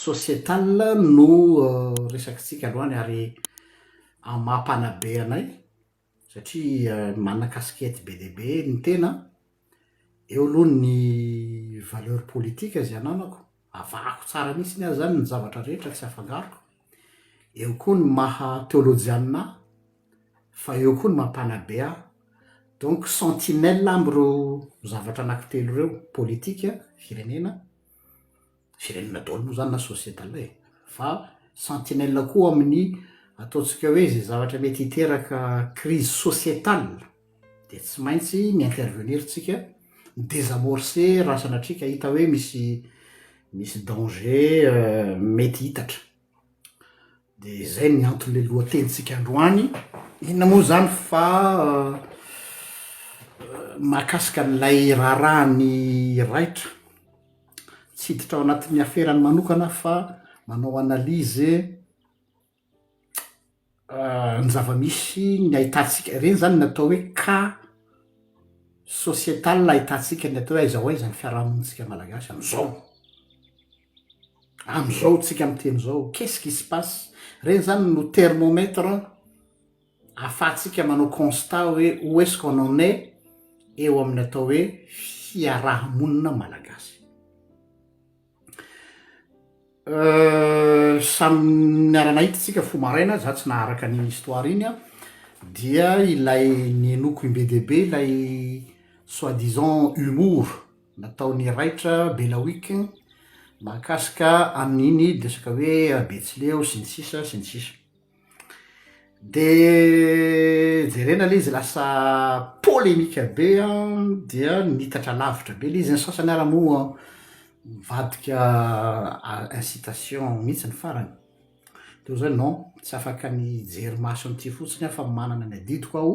Sociétal no resakintsika aloany ary mampanabe anay satria manana kasikety be dia be ny tena. Eo aloha ny valeur politika zay ananako, avahako tsara mihitsiny aho zany ny zavatra rehetra tsy afangaroko. Eo koa ny maha teolojianina, fa eo koa ny mampanabe ahy. Donc sentinelle am'reo zavatra anankitelo reo: politika, firenena daholo moa zany na sociétal e, fa sentinelle koa amin'ny ataontsika hoe zay zavatra mety hiteraka crise sociétale de tsy maintsy mi-intervenir tsika, désamorcer raha sanatrika hita hoe misy danger mety hitatra. De zay ny antony le lohatenitsika androany. Inona moa zany fa mahakasika an'lay raharahany raitra, tsy hiditra ao anatin'ny aferany manokana fa manao analyse ny zava-misy ny ahitantsika reny zany ny atao hoe cas sociétal ahitantsika ny atao hoe aiza ho aiza ny fiarahamonintsika malagasy am'izao tsika am'teny zao, qu'est-ce qui se passe. Reny zany no thermomètre ahafahantsika manao constat hoe où est-ce qu'on en est eo amin'ny atao hoe fiarahamonina malagasy. Samy niarana hitatsika fo maraina, za tsy naharaka an'iny histoire iny a, dia ilay nienoko imbe-dehibe ilay soi-disant humour nataony raitra Belaoick mahakasika amin'iny desaka hoe Betsileo sy ny sisa sy ny sisa. De jerena le izy lasa polémika be dia nitatra lavitra be le izy, ny sasany ara moa mivadika incitation mihitsy ny farany. Teo zany non, tsy afaka ny jery maso an'ity fotsiny aho fa manana ny adidiko aho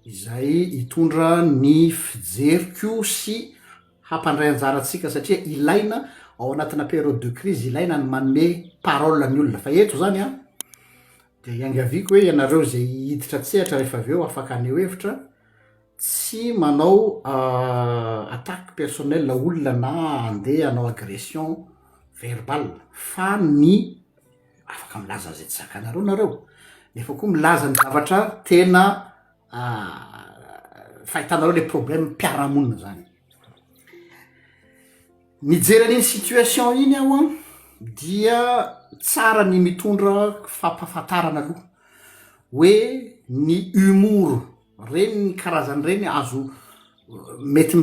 izay hitondra ny fijeriko sy hampandray anjara antsika, satria ilaina ao anatina période de crise, ilaina ny manome parole ny olona. Fa eto zany a de iangaviako hoe ianareo zay hiditra tsehatra rehefa avy eo afaka aneho hevitra, tsy manao attaque personnelle olona na andeha hanao agression verbale, fa ny afaka milaza zay tsy zakanareo nareo, nefa koa milaza ny zavatra tena fahitanareo le problème mpiarahamonina zany. Mijery an'iny situation iny aho a dia tsara ny mitondra fampahafantarana aloha hoe ny humour reny, ny karazany reny azo mety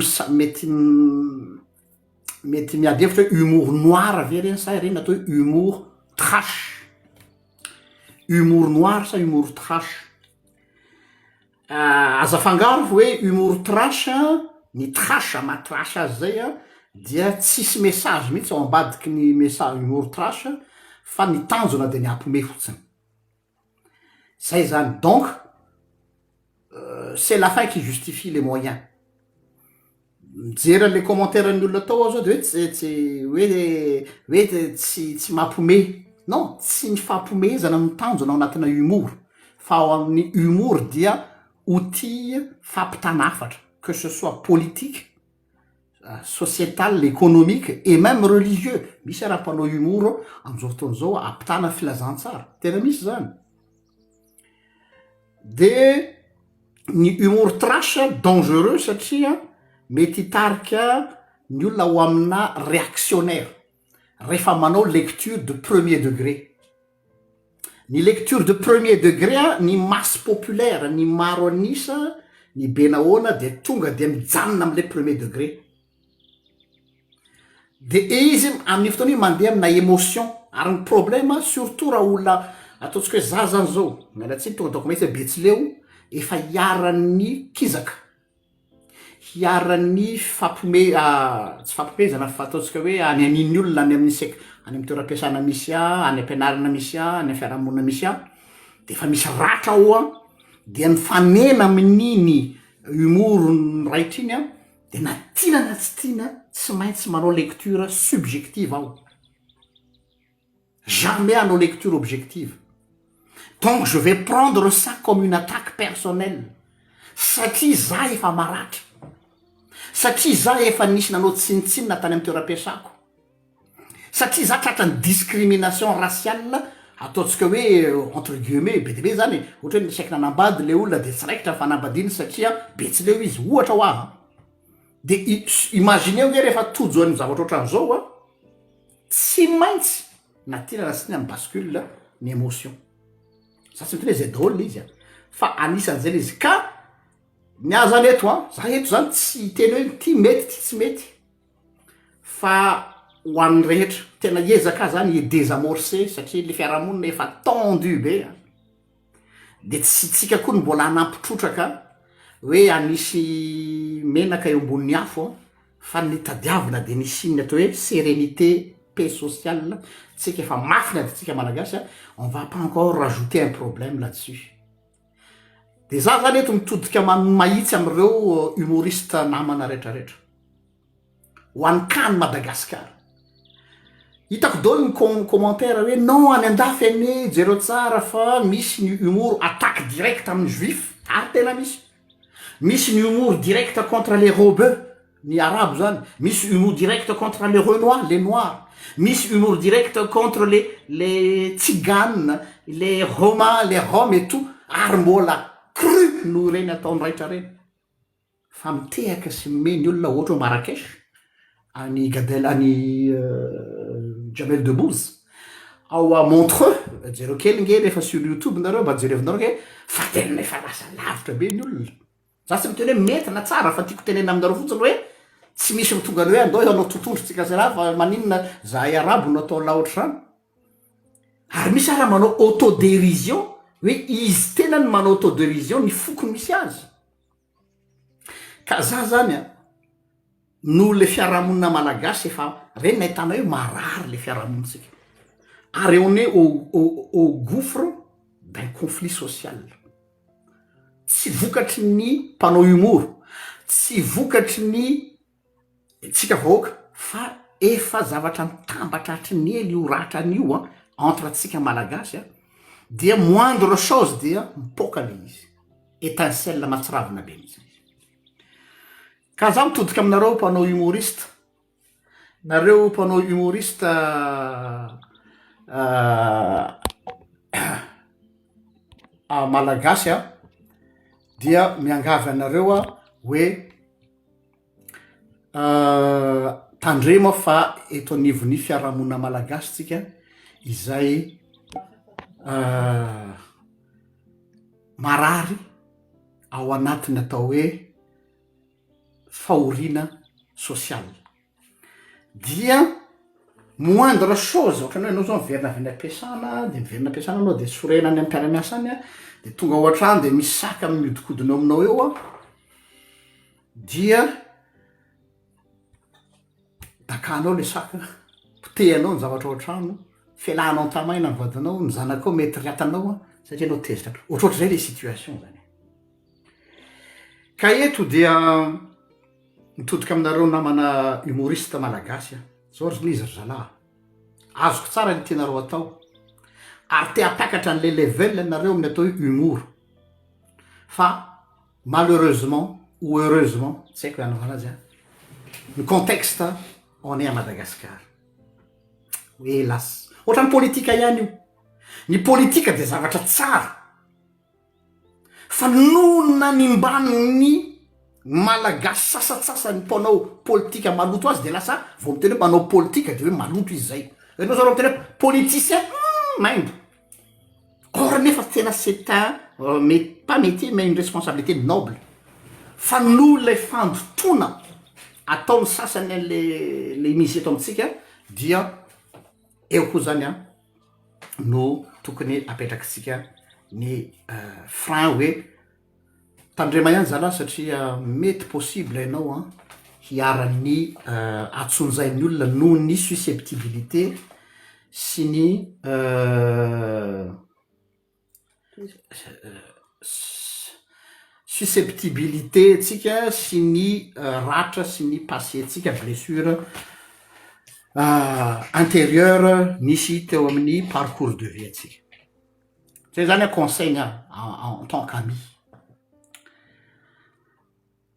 miady hevitra hoe humour noir ve reny sa reny atao hoe humour trash. Humour noir sa humour trash. Aza afangaro hoe humour trash, ny trash mahatrash azy zay a dia tsisy message mihitsy ao ambadiky ny message humour trash, fa ny tanjona de ny ampome fotsiny. Zay zany. Donc c'est la fin qui justifie les moyens. Mijery an'le commentaire ny olona atao aho zao de hoe tsy mampome. Non, tsy ny fampomezana ny tanjona ao anatina humour, fa ao amin'ny humour dia outil fampitanafatra, que ce soit politique, sociétal, économique et même religieux. Misy raha mpanao humour am'izao fotoana zao ampitana filazantsara, tena misy zany. De ny humour trash dangereux satria mety hitarika ny olona ho amina réactionnaire rehefa manao lecture de premier degré. Ny lecture de premier degré ny masse populaire, ny maro anisa, ny be nahoana de tonga de mijanona am'le premier degré. De izy amin'ny fotoana iny mandeha amina émotion, ary ny problème surtout raha olona ataontsika hoe za zany zao mialatsiny tonga ataoko mahitsy Betsileo efa hiaran'ny kizaka, hiaran'ny tsy fampomezana fa ataontsika hoe any anin'ny olona any amin'ny any amin'ny toeram-piasana misy any am-pianarana misy any amin'ny fiarahamonina misy de efa misy ratra ao de ny fanena amin'iny humour raitra iny de na tiana na tsy tiana tsy maintsy manao lecture subjective aho, jamais hanao lecture objective. Donc je vais prendre ça comme une attaque personnelle, satria za efa maratra, satria za efa nisy nanao tsinitsinina tany amin'ny toeram-piasako, satria za tratran'ny discrimination raciale ataontsika hoe entre guillemets be de be zany ohatra hoe nisaiky nanambady le olona de tsy raikitra fanambadiny satria be tsy leo izy ohatra ho aha de imagineo hoe rehefa tojo any zavatra ohatran'izao a tsy maintsy natirana sy ny amy bascule ny émotion za tsy miteny hoe zay daholo le izy a fa anisan'zay le izy ka ny azany eto a za eto zany tsy teny hoe ty mety ty tsy mety fa ho an'ny rehetra tena ezaka zany désamorcer satria le fiarahamonina efa tendu be de tsy tsika koa ny mbola anampitrotraka hoe anisy menaka eo ambonin'ny afo fa ny tadiavina de ny signe atao hoe sérénité paix sociale tsika efa mafina de tsika malagasy on va pas encore rajouter un problème là-dessus de za zany eto mitodika mahitsy am'ireo humoriste namana rehetrarehetra ho an'ny kany Madagasikara hitako dolo ny commentaire hoe non any andafy any jereo tsara fa misy ny humour attaque direct amin'ny juif ary tena misy ny humour direct contre les rebeux ny arabo zany misy humour direct contre les renois les noirs misy humour direct contre les tziganes les romains les roms et tout ary mbola cru no reny ataony raitra reny fa mitehaka sy mimeny olona ohatra Marrakech any Gadel any Jamel Debbouze ao a Montreux jereo kely nge rehefa sur YouTube nareo mba jerevinareo ke fa tena efa lasa lavitra be ny olona za tsy miteny hoe mety na tsara fa tiako tenena aminareo fotsiny hoe tsy misy mitonga ny hoe andao anao totondrotsika zay raha fa maninona zahay arabo no atao laotra rano ary misy raha manao autodérision hoe izy tena ny manao autodérision ny fokony misy azy ka za zany a no le fiarahamonina malagasy efa reny nahitana hoe marary le fiarahamonitsika ary on est au gouffre d'un conflit social tsy vokatry ny mpanao humour tsy vokatry ny tsika vahoaka fa efa zavatra mitambatra hatriny ely io ratra an'io a entre atsika malagasy a dia moindre chose dia mipoka le izy étincelle matsiravina be izy ka za mitodika aminareo mpanao humoriste nareo mpanao humoriste malagasy a dia miangavy anareo a hoe tandremo fa eto anivony fiarahamonina malagasy tsika izay marary ao anatiny atao hoe fahoriana social dia moindre chose ohatrany hoe anao zao miverina avy ny ampiasana de miverina ampiasana anao de sorena any ampiaramiasa any de tonga ao an-trano de misy saka miodikodina aminao eo a dia dakanao le saka potehanao ny zavatra ao an-trano fialanao tamaina ny vadinao ny zanakao mety riatanao a satria anao tezitra ohatrohatra zay le situation zany ka eto dia mitodika aminareo namana humoriste malagasy a zao ry izy ry zalahy azoko tsara ny tianareo atao ary te apakatra an'le level nareo amin'ny atao hoe humour fa malheureusement ou heureusement tsy haiko hanaovana azy a ny contexte on est à Madagascar hélas ohatrany politika ihany io ny politika de zavatra tsara fa nona nimbaniny malagasy sasatsasa ny mpanao politika maloto azy de lasa vao miteny hoe manao politika de hoe maloto izy zay anao zao raha miteny hoe politicien maimbo or nefa tena c'est un pas métier mais une responsabilité noble fa no le fandotona ataony sasany le misy eto amitsika dia eo koa zany a no tokony apetrakitsika ny frein hoe tandrema ihany zalahy satria mety possible ianao a hiarany atsonjain'ny olona noho ny susceptibilité sy ny susceptibilité tsika sy ny ratra sy ny passé tsika blessure intérieure misy teo amin'ny parcours de vie atsika zay zany a conseil en tant qu'ami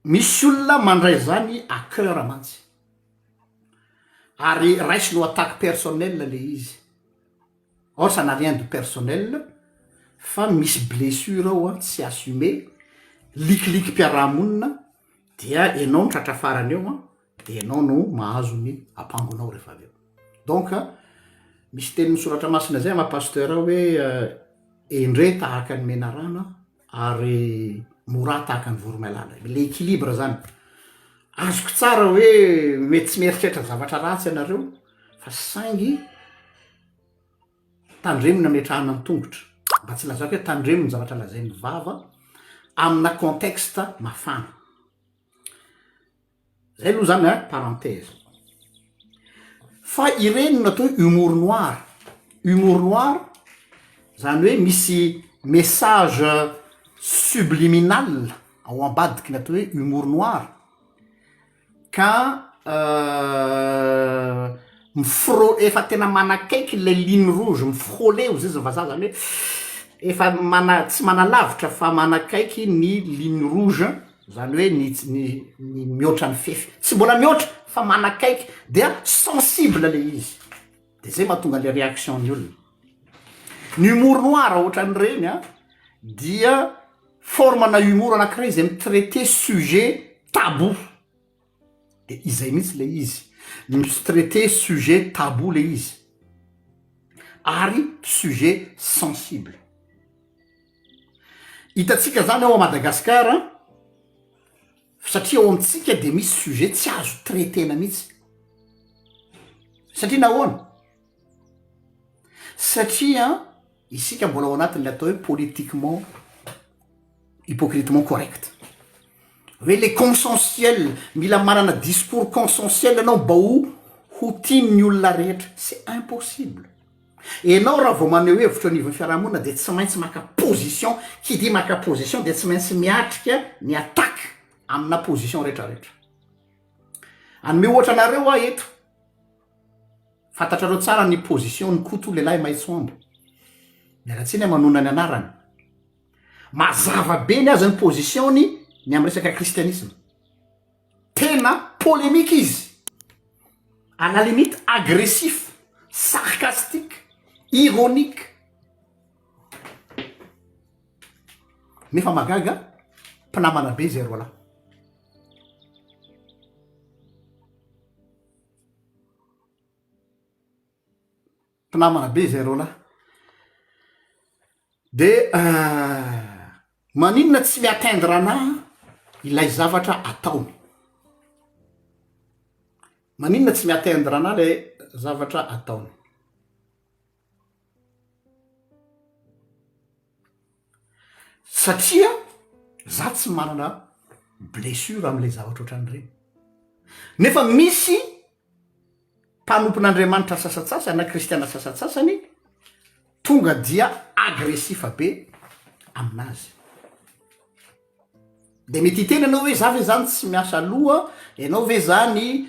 misy olona mandray zany à cœur mantsy ary raisy no attaque personnel le izy or ça n'a rien de personnel fa misy blessure ao a tsy assume likiliky mpiarahamonina dia anao no tratra farany eo a de anao no mahazo ny ampangonao rehefa avy eo donc misy teny misoratra masina zay mapasteur hoe endre tahaka ny menarana ary mora tahaka ny voromailala le équilibre zany azoko tsara hoe mety tsy mieritreritra zavatra ratsy ianareo fa saingy tandremina metrahana ny tongotra mba tsy lazako hoe tandreminy zavatra lazain'ny vava amina contexte mafana zay aloha zany a parenthèse fa ireny no atao hoe humour noir zany hoe misy message subliminal ao ambadiky ny atao hoe humour noir ka efa tena manakaiky le ligne rouge mifrôle o zay vazaha zany hoe efa tsy manalavitra fa manakaiky ny ligne rouge zany hoe ny mihoatra ny fefy tsy mbola mihoatra fa manakaiky dia sensible le izy de zay mahatonga le réaction ny olona ny humour noir ohatran'ireny a dia formana humour anankiray izy mitraité sujet tabou de izay mihitsy le izy mitraité sujet tabou le izy ary sujet sensible hitatsika zany ao a Madagasikara satria ao amitsika de misy sujet tsy azo traitena mihitsy satria nahoana satria isika mbola ao anatin'le atao hoe politiquement hypocritement correct hoe le consensuel mila manana discours consensuel anao mba ho tiany olona rehetra c'est impossible enao raha vao maneho hevitra anivon'ny fiarahamonina de tsy maintsy maka position qui dit maka position de tsy maintsy miatrika ny attaque amina position rehetrarehetra anome ohatra anareo a eto fantatrareo tsara ny position ny koto lehilahy maitsoambo miaratsiny manona ny anarany mazava be ny azy ny positiony ny amy resaka kristianisme tena polémique izy à la limite agressif sarcastique ironique nefa magaga mpinamana be zay roalahy mpinamana be zay roalahy de maninona tsy miatteindre anahy ilay zavatra ataony maninona tsy miatteindre anahy lay zavatra ataony satria za tsy manana blessure am'lay zavatra ohatran'ireny nefa misy mpanompon'Andriamanitra sasatsasany na kristiana sasatsasany tonga dia agressifa be aminazy de mety hiteny anao hoe za ve zany tsy miasa aloha ianao ve zany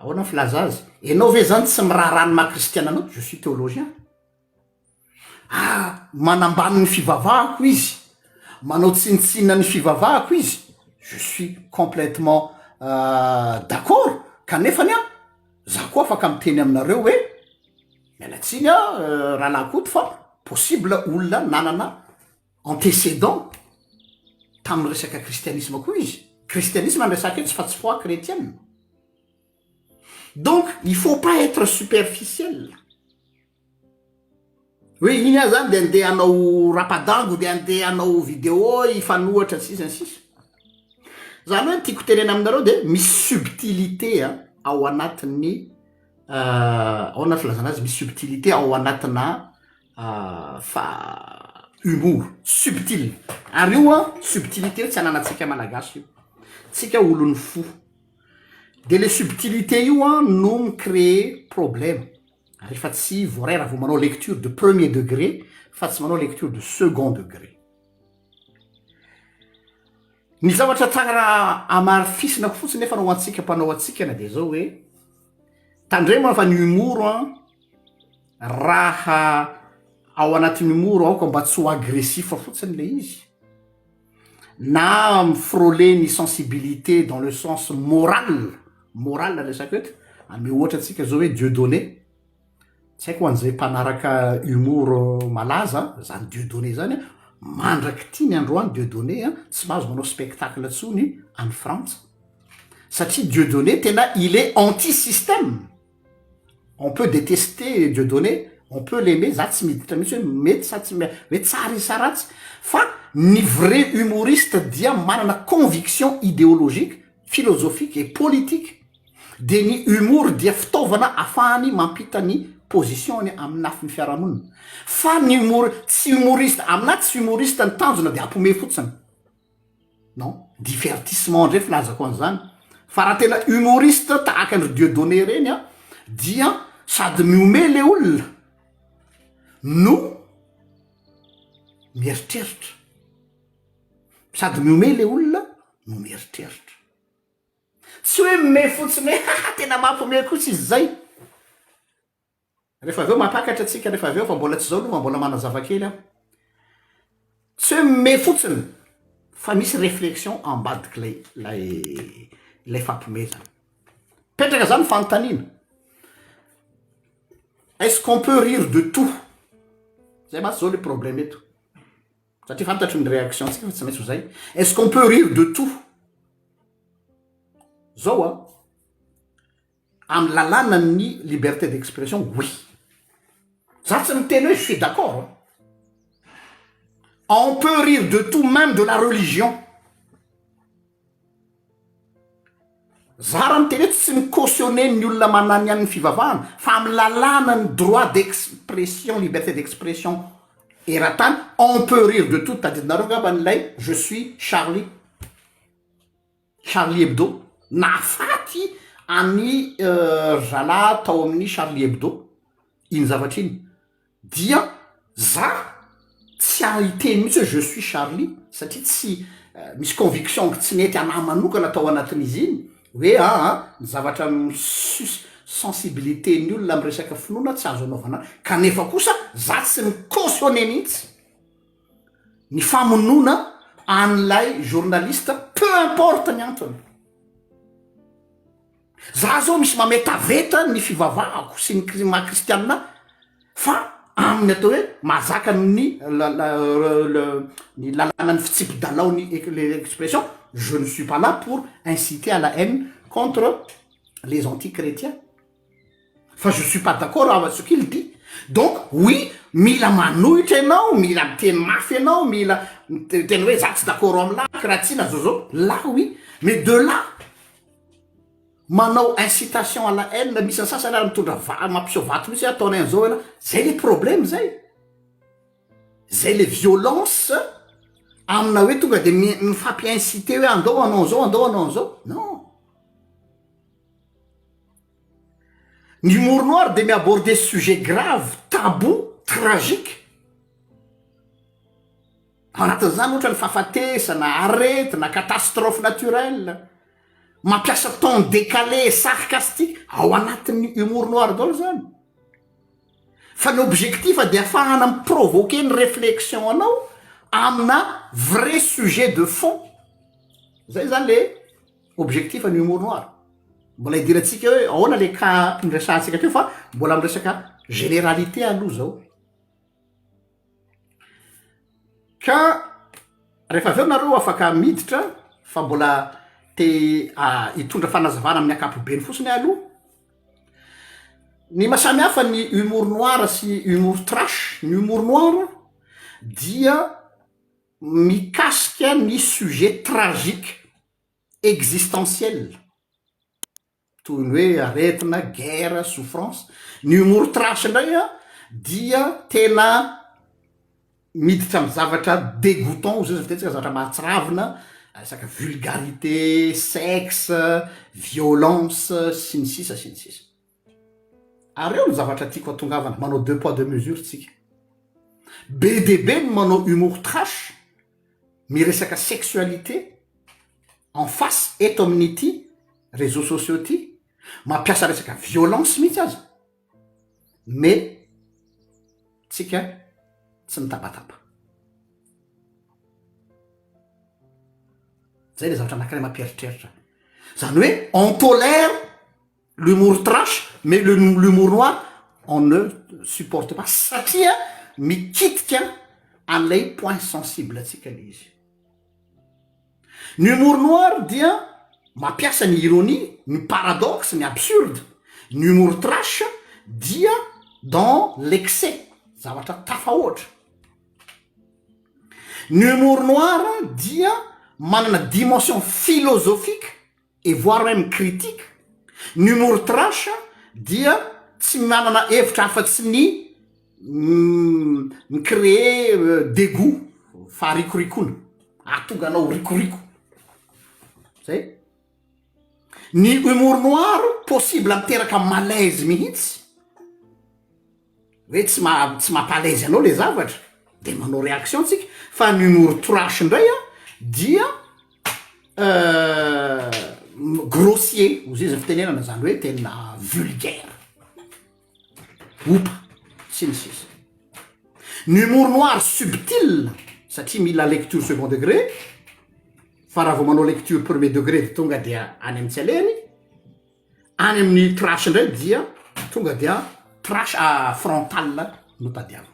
ahoana filaza azy ianao ve zany tsy mirarany makristiana anao je suis théologien manambany ny fivavahako izy manao tsinitsinina ny fivavahako izy je suis complètement d'accord kanefany a za koa afaka miteny aminareo hoe mialatsiny a rahalahy koto fa possible olona nanana antécédent tamin'ny resaka kristianisme koa izy kristianisme andresaka etsy fa tsy foi chrétienne donc il faut pas être superficiel hoe iny a zany de andeha anao rapadango de andeha anao video ifanohatra sisa sisa zany hoe tiako tenena aminareo de misy subtilité ao anatin'ny ao anaty filazana azy misy subtilité ao anatina humour subtile ary io a subtilité tsy ananatsika malagasy io tsika olony fo de le subtilité io a no micréer problème rehefa tsy voaray raha vo manao lecture de premier degré fa tsy manao lecture de second degré ny zavatra tsara amarifisinako fotsiny nefa nao antsika mpanao atsikana de zao hoe tandremo fa ny humour raha ao anatin'ny humour aoka mba tsy ho agressif fotsiny le izy na frôler ny sensibilité dans le sens moral moral resaka eto ame ohatra atsika zao hoe Dieudonné tsy haiko hoan'izay mpanaraka humour malaza zany Dieudonné zany mandraky tiany androany Dieudonné tsy mahazo manao spectacle tsony any frantsa satria Dieudonné tena il est anti-système. On peut détester Dieudonné, on peut l'aimer za tsy miditra mihitsy hoe mety sa tsy hoe tsara izy sa ratsy fa ny vrai humoriste dia manana conviction idéologique philosophique et politique de ny humour dia fitaovana ahafahany mampita ny position-ny amin'ny nafin'ny fiarahamonina fa ny tsy humoriste amina tsy humoriste ny tanjona de ampome fotsiny non divertissement ndray filazako an'izany fa raha tena humoriste tahaka andry Dieudonné reny dia sady miome le olona no mieritreritra sady miome le olona no mieritreritra tsy hoe mime fotsiny hoe tena mampome kosa izy zay rehefa aveo mampakatra atsika rehefa aveo fa mbola tsy zao aloha fa mbola manazava kely aho tsy hoe mime fotsiny fa misy réflexion ambadiky lay fampime zany petraka zany fanontaniana est-ce qu'on peut rire de tout zay matsy zao le problème eto satria fantatry ny réaction tsika fa tsy maintsy ho zay est-ce qu'on peut rire de tout zao amy lalàna ny liberté d'expression oui za tsy miteny hoe je suis d'accord on peut rire de tout même de la religion za raha miteny hoe tsy micautionné ny olona manany an'ny fivavahana fa amy lalàna ny droit d'expression liberté d'expression eran-tany on peut rire de tout tadidinareo ngamba nylay je suis Charlie Hebdo nafaty any zala tao amin'ny Charlie Hebdo iny zavatra iny dia za tsy ahiteny mihitsy hoe je suis Charlie satria tsy misy conviction tsy nety anahy manokana tao anatin'izy iny hoe ny zavatra sensibilité ny olona amy resaka finoana tsy azo anaovana kanefa kosa za tsy micautionné mihitsy ny famonoana an'lay journaliste peu importe ny antony za zao misy mametaveta ny fivavahako sy ny mahakristianina fa aminy atao hoe mahazaka ny lalàna ny fitsipy-dalao ny l'expression je ne suis pas là pour inciter à la haine contre les anti-chrétiens fa je suis pas d'accord avec ce qu'il dit donc oui mila manohitra ianao mila miteny mafy ianao mila tena hoe za tsy d'accord amilaka raha tsy na zao là oui mais de là manao incitation à la haine misy ny sasany ary mitondra mampiseho vato mihitsy ataonay an'izao ela zay le problème zay le violence amina hoe tonga de mifampi-incité hoe andao anao an'izao andao anao an'izao non ny humour noir de miaborder sujet grave tabou tragique anatin'izany ohatra ny fahafatesana aretina catastrophe naturelle mampiasa ton décalé sarcastique ao anatin'ny humour noir daholo zany fa ny objectif de ahafahana miprovoquer ny réflexion anao amina vrai sujet de fond zay zany le objectif ny humour noir mbola idiratsika hoe ahoana le ka nresahantsika teo fa mbola amresaka généralité aloha zao ka rehefa aveo nareo afaka miditra fa mbola te hitondra fanazavana amin'ny akapobeny fotsiny aloha ny mahasamy hafa ny humour noir sy humour trash ny humour noir dia mikasika ny sujet tragique existentiel toy ny hoe aretina guerre souffrance ny humour trash ndray dia tena miditra amy zavatra dégoûtant zay zavatra zavatra mahatsiravina saka vulgarité sexe violence sy ny sisa areo ny zavatra tiako atongavana manao deux poids deux mesures tsika be de be ny manao humour trash miresaka sexualité en face eto amin'ity réseaux sociaux ty mampiasa resaka violence mihitsy azy mais tsika tsy mitabataba zay le zavatra anankiray mampieritreritra zany hoe on tolère l'humour trash mais l'humour noir on ne supporte pas satria mikitika an'ilay point sensible atsika le izy ny humour noir dia mampiasa ny ironie ny paradoxe ny absurde ny humour trash dia dans l'excès zavatra tafahoatra ny humour noir dia manana dimension philosophique et voire même critique ny humour trash dia tsy manana hevitra afa-tsy ny créer dégoût faharikorikona atonga anao rikoriko zay ny humour noir possible miteraka malaise mihitsy hoe tsy mampalaise anao le zavatra de manao réaction tsika fa ny humour trash indray a dia grossier ozy izy fitenenana zany hoe tena vulgaire opa sy ny sisa ny humour noir subtile satria mila lecture second degré fa raha vao manao lecture premier degré de tonga dia any amin'ny tsy aleny any amin'ny trash indray dia tonga dia trash frontal no tadiava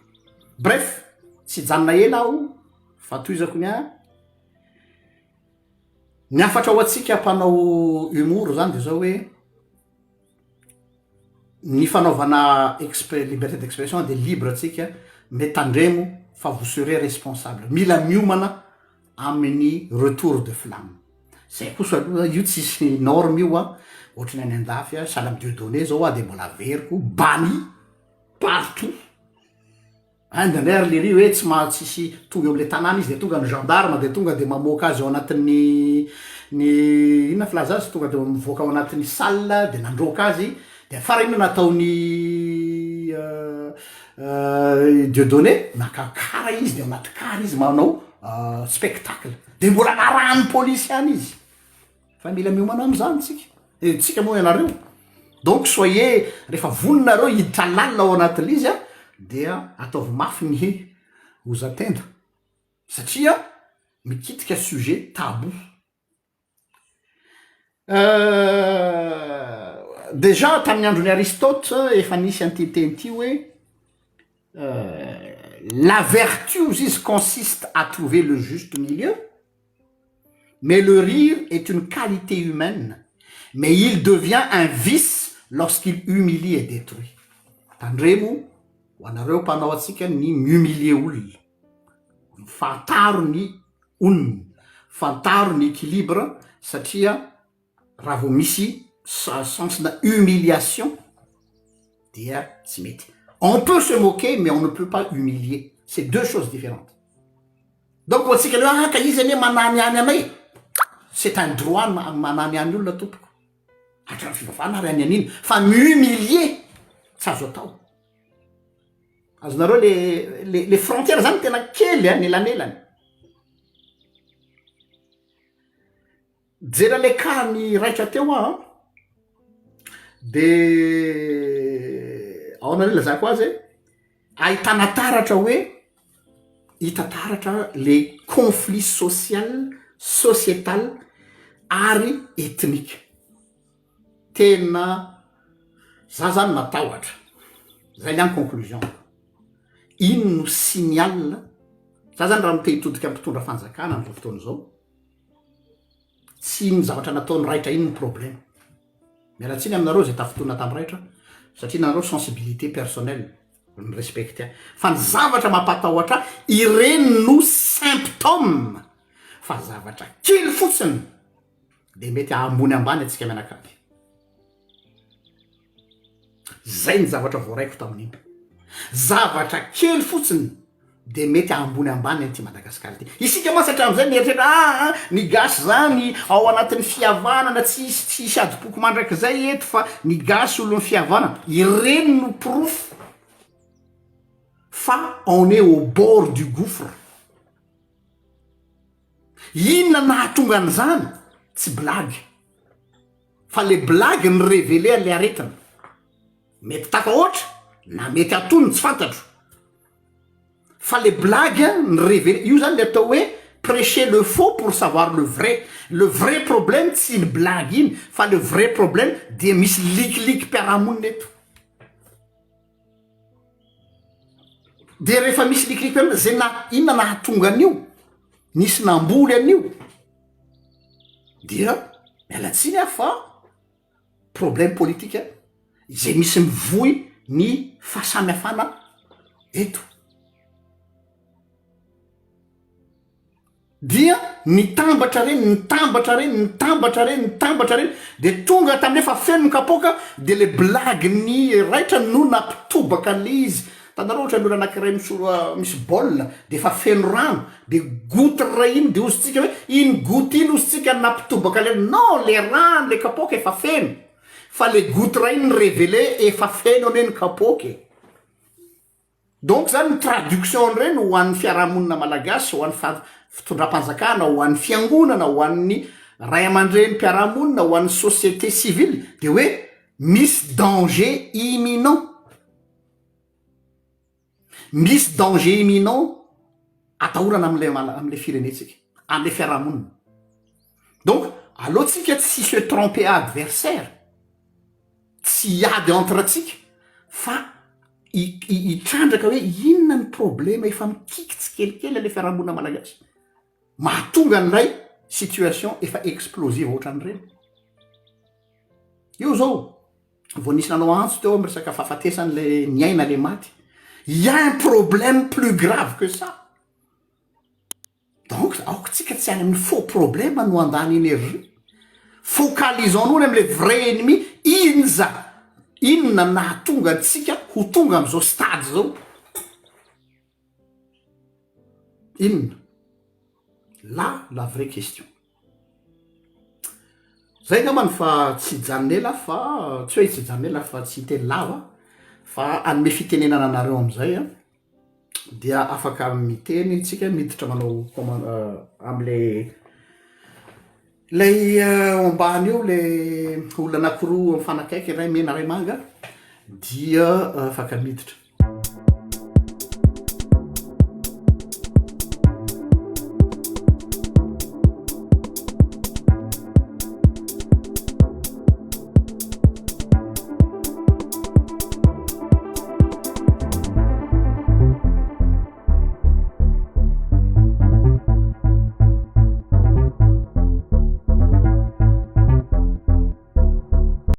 bref tsy janona ela aho fa toizako ny afatra ao atsika mpanao humour zany de zao hoe ny fanaovana liberté d'expression de libre atsika metandremo fa vous serez responsable mila miomana amin'ny retour de flamme zay kosa aloha io tsisy norme io a ohatrany any andafy a Salam Dieudonné zao a de mbola veriko bani partout andandray ary le ry hoe tsisy tonga am'le tanàna izy de tonga ny gendarme de tonga de mamoaka azy ao anatin'ny inona filaza azy tonga de mivoaka ao anatin'ny salle de nandroaka azy de fara ino nataony Dieudonné nakakara izy de anaty kara izy manao spectacle de mbola narany police any izy fa mila miomana am'zany tsika moa ianareo donc soyez rehefa voninareo hiditra lalina ao anatin'le izy a dia ataovy mafy ny ozatenda satria mikitika sujet tabou déjà tamin'ny androny Aristote efa nisy antiteny ty hoe la vertu izy consiste à trouver le juste milieu mais le rire est une qualité humaine mais il devient un vice lorsqu'il humilie et détruit tandremo ho anareo mpanao atsika ny mihumilie olona fantaro ny onony fantaro ny équilibre satria raha vao misy sens na humiliation dia tsy mety on peut se moquer mais on ne peut pas humilier c'est deux choses différentes donc oatsika le ka izy ane manany any anay c'est un droit manany any olona tompoko hatrany fivavahana ary any aniny fa mihumilie tsy azo atao azonareo les frontières zany tena kely nelanelany jera le kany raitra teo de ao anareo lazako azy ahitana taratra hoe hita taratra le conflit sociétal ary ethnique tena za zany matahotra zay ny any conclusion ino no signal za zany raha mitey hitodika mpitondra fanjakana am'zao fotoana zao tsy ny zavatra nataony raitra ino ny problème mialatsiny aminareo zay tafotona tamy raitra satria nareo sensibilité personnelle ny respecte fa ny zavatra mampatahotra ireny no symptôme fa zavatra kely fotsiny de mety ambony ambany atsika mianakavy zay ny zavatra voaraiko tamin'iny zavatra kely fotsiny de mety ambony ambany anty Madagasikara ty isika moa satria am'zay nieritretra ny gasy zany ao anatin'ny fihavanana tsy adipoko mandraky zay eto fa ny gasy olon'ny fihavanana ireny no proof fa on est au bord du gouffre inona nahatonga an'izany tsy blague fa le blague ny révélé ale aretina mety taka ohatra na mety atony tsy fantatro fa le blague ny révélé io zany le atao hoe prêcher le faux pour savoir le vrai problème tsy ny blague iny fa le vrai problème dia misy likilik mpiarahamonina eto de rehefa misy likilik mpiaramonina zay na inona nahatonga an'io nisy namboly an'io dia mialatsiny ah fa problème politika zay misy mivoy ny fahasamihafana eto dia nitambatra reny de tonga taminy efa feno mikapoka de le blague ny raitra no nampitobaka an'le izy tanareo ohatra nolo anakiray misy baolina de efa feno rano de goty ray iny de ozytsika hoe iny goty iny ozytsika nampitobaka le non le rano le kapoka efa feno fa le goty ray iny révélé efa feno ane ny kapoky donc zany ny traduction reny ho an'ny fiarahamonina malagasy ho an'ny fitondram-panjakana ho an'ny fiangonana ho an'ny ray aman-dreny mpiarahamonina ho an'ny société civile de hoe misy danger imminent atahorana am'le firenetsika am'le fiarahamonina donc alohatsika tsy se tromper adversaire tsy ady entre atsika fa itrandraka hoe inona ny problema efa mikikitsy kelikely le fiarahamonina malagasy mahatonga n'ilay situation efa explosive ohatran'ireny io zao vo nisy nanao antso teo amy resaka fahafatesan'le niaina le maty y a un problème plus grave que ça donc aoko tsika tsy any amin'ny faux problème no andany énergie focalisons nous am'le vrai ennemi inona nahatonga antsika ho tonga am'izao stade zao inona la vraie question zay ngamany fa tsy janonela fa tsy hoe tsy janonela fa tsy teny lava fa anome fitenenana anareo am'izay a dia afaka miteny tsika miditra manao am'le lay ombany eo le olona anakiroa mifanakaiky ray mena ray manga dia afaka miditra